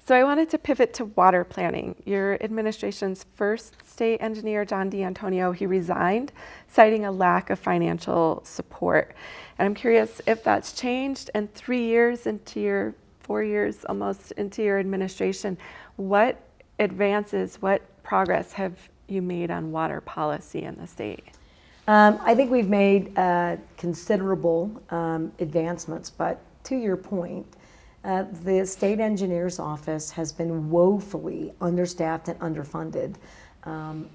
So I wanted to pivot to water planning. Your administration's first state engineer, John D'Antonio, he resigned, citing a lack of financial support. And I'm curious if that's changed. And 3 years into your 4 years almost into your administration, what advances, what progress have you made on water policy in the state? I think we've made considerable advancements, but to your point, the state engineer's office has been woefully understaffed and underfunded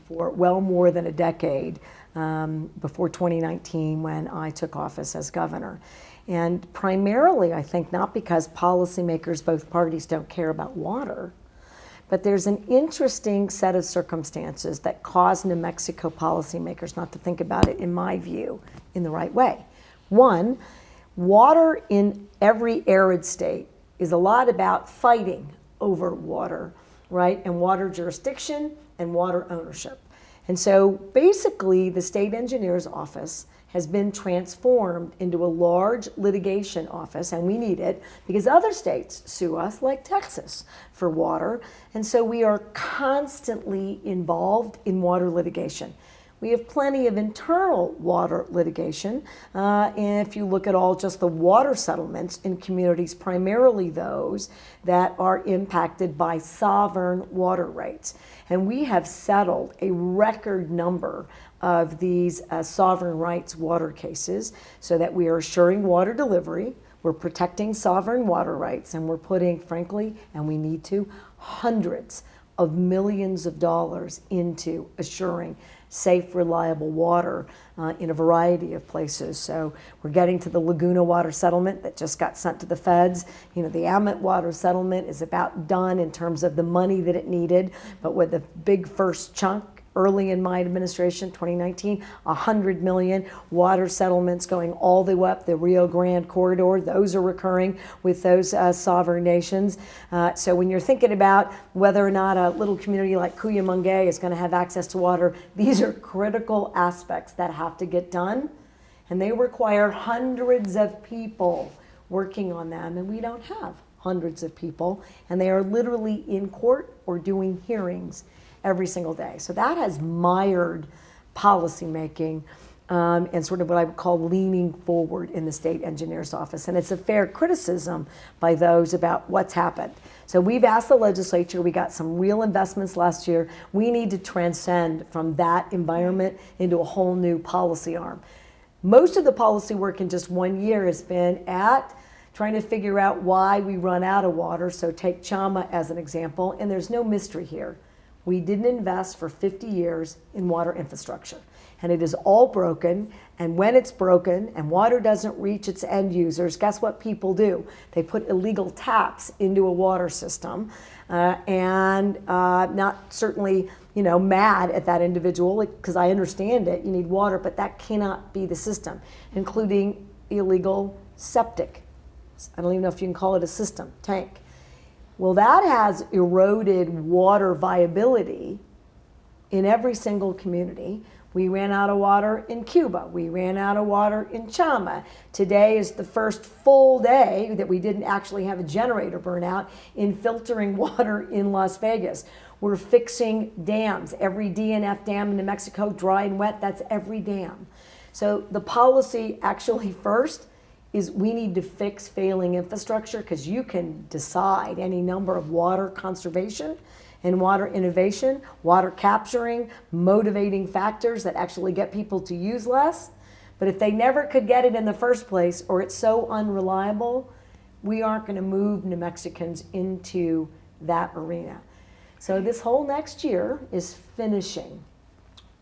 for well more than a decade before 2019 when I took office as governor. And primarily, I think, not because policymakers, both parties, don't care about water, but there's an interesting set of circumstances that cause New Mexico policymakers not to think about it, in my view, in the right way. One, water in every arid state is a lot about fighting over water, right? And water jurisdiction and water ownership. And so basically the state engineer's office has been transformed into a large litigation office, and we need it because other states sue us, like Texas, for water. And so we are constantly involved in water litigation. We have plenty of internal water litigation. And if you look at all just the water settlements in communities, primarily those that are impacted by sovereign water rights. And we have settled a record number of these sovereign rights water cases so that we are assuring water delivery, we're protecting sovereign water rights, and we're putting, frankly, and we need to, hundreds of millions of dollars into assuring safe, reliable water in a variety of places. So we're getting to the Laguna water settlement that just got sent to the feds. You know, the Amet water settlement is about done in terms of the money that it needed, but with the big first chunk early in my administration, 2019, 100 million water settlements going all the way up the Rio Grande corridor. Those are recurring with those sovereign nations. So when you're thinking about whether or not a little community like Cuyamungay is going to have access to water, these are critical aspects that have to get done. And they require hundreds of people working on them, and we don't have hundreds of people. And they are literally in court or doing hearings every single day. So that has mired policymaking and sort of what I would call leaning forward in the state engineer's office. And it's a fair criticism by those about what's happened. So we've asked the legislature, we got some real investments last year. We need to transcend from that environment into a whole new policy arm. Most of the policy work in just 1 year has been at trying to figure out why we run out of water. So take Chama as an example, and there's no mystery here. We didn't invest for 50 years in water infrastructure, and it is all broken. And when it's broken and water doesn't reach its end users, guess what people do? They put illegal taps into a water system, and not certainly, you know, mad at that individual, because I understand it. You need water, but that cannot be the system, including illegal septic. I don't even know if you can call it a system, tank. Well, that has eroded water viability in every single community. We ran out of water in Cuba. We ran out of water in Chama. Today is the first full day that we didn't actually have a generator burnout in filtering water in Las Vegas. We're fixing dams. Every DNF dam in New Mexico, dry and wet, that's every dam. So the policy actually first is we need to fix failing infrastructure, because you can decide any number of water conservation and water innovation, water capturing, motivating factors that actually get people to use less. But if they never could get it in the first place, or it's so unreliable, we aren't going to move New Mexicans into that arena. So this whole next year is finishing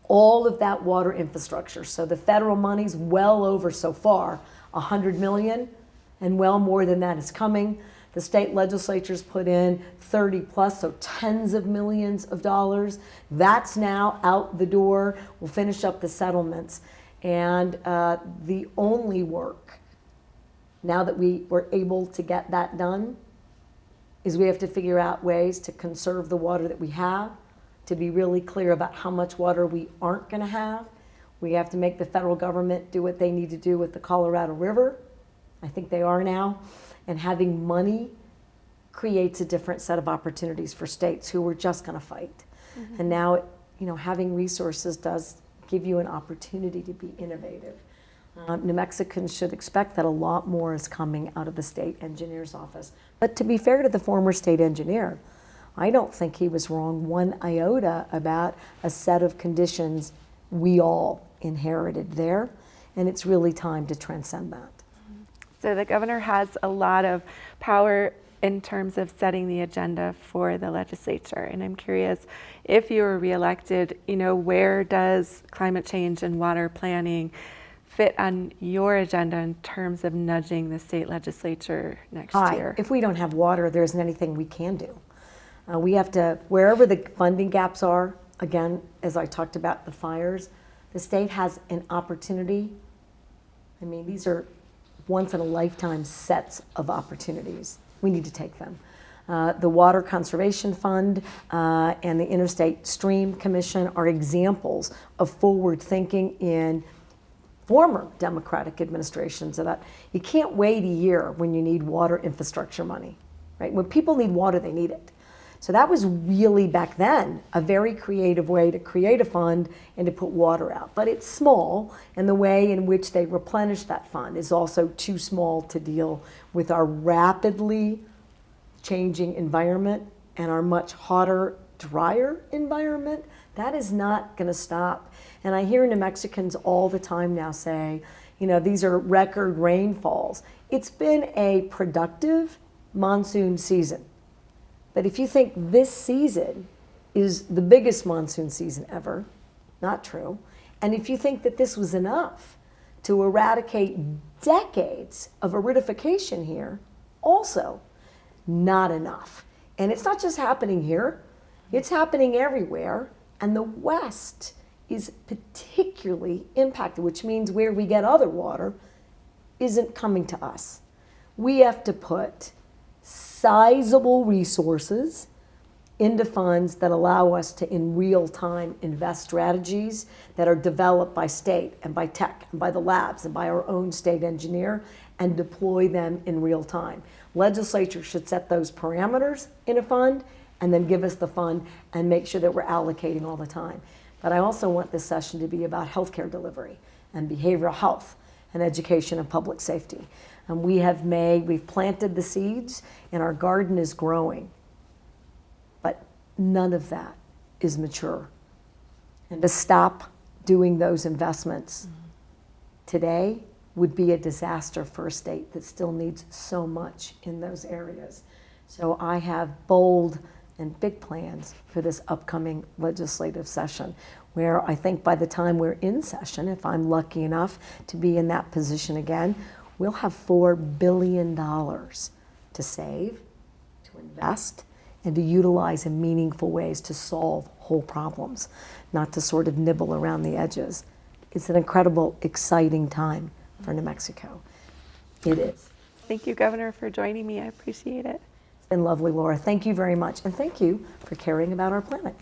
all of that water infrastructure. So the federal money's well over so far 100 million, and well more than that is coming. The state legislatures put in 30 plus, so tens of millions of dollars. That's now out the door. We'll finish up the settlements. And the only work, now that we were able to get that done, is we have to figure out ways to conserve the water that we have, to be really clear about how much water we aren't going to have. We have to make the federal government do what they need to do with the Colorado River. I think they are now. And having money creates a different set of opportunities for states who were just going to fight. And now, having resources does give you an opportunity to be innovative. New Mexicans should expect that a lot more is coming out of the state engineer's office. But to be fair to the former state engineer, I don't think he was wrong one iota about a set of conditions we all inherited there, and it's really time to transcend that. So the governor has a lot of power in terms of setting the agenda for the legislature. And I'm curious, if you were reelected, where does climate change and water planning fit on your agenda in terms of nudging the state legislature next year? If we don't have water, there isn't anything we can do. We have to, wherever the funding gaps are, again, as I talked about the fires, the state has an opportunity. I mean, these are once in a lifetime sets of opportunities. We need to take them. The Water Conservation Fund and the Interstate Stream Commission are examples of forward thinking in former Democratic administrations. That you can't wait a year when you need water infrastructure money, right? When people need water, they need it. So that was really, back then, a very creative way to create a fund and to put water out. But it's small, and the way in which they replenish that fund is also too small to deal with our rapidly changing environment and our much hotter, drier environment. That is not going to stop. And I hear New Mexicans all the time now say, these are record rainfalls. It's been a productive monsoon season. But if you think this season is the biggest monsoon season ever, not true. And if you think that this was enough to eradicate decades of aridification here, also not enough. And it's not just happening here, it's happening everywhere. And the West is particularly impacted, which means where we get other water isn't coming to us. We have to put sizable resources into funds that allow us to, in real time, invest strategies that are developed by state and by tech and by the labs and by our own state engineer, and deploy them in real time. Legislature should set those parameters in a fund and then give us the fund and make sure that we're allocating all the time. But I also want this session to be about healthcare delivery and behavioral health and education and public safety. And we've planted the seeds and our garden is growing. But none of that is mature. And to stop doing those investments today would be a disaster for a state that still needs so much in those areas. So I have bold and big plans for this upcoming legislative session, where I think by the time we're in session, if I'm lucky enough to be in that position again, we'll have $4 billion to save, to invest, and to utilize in meaningful ways to solve whole problems, not to sort of nibble around the edges. It's an incredible, exciting time for New Mexico. It is. Thank you, Governor, for joining me. I appreciate it. It's been lovely, Laura. Thank you very much. And thank you for caring about our planet.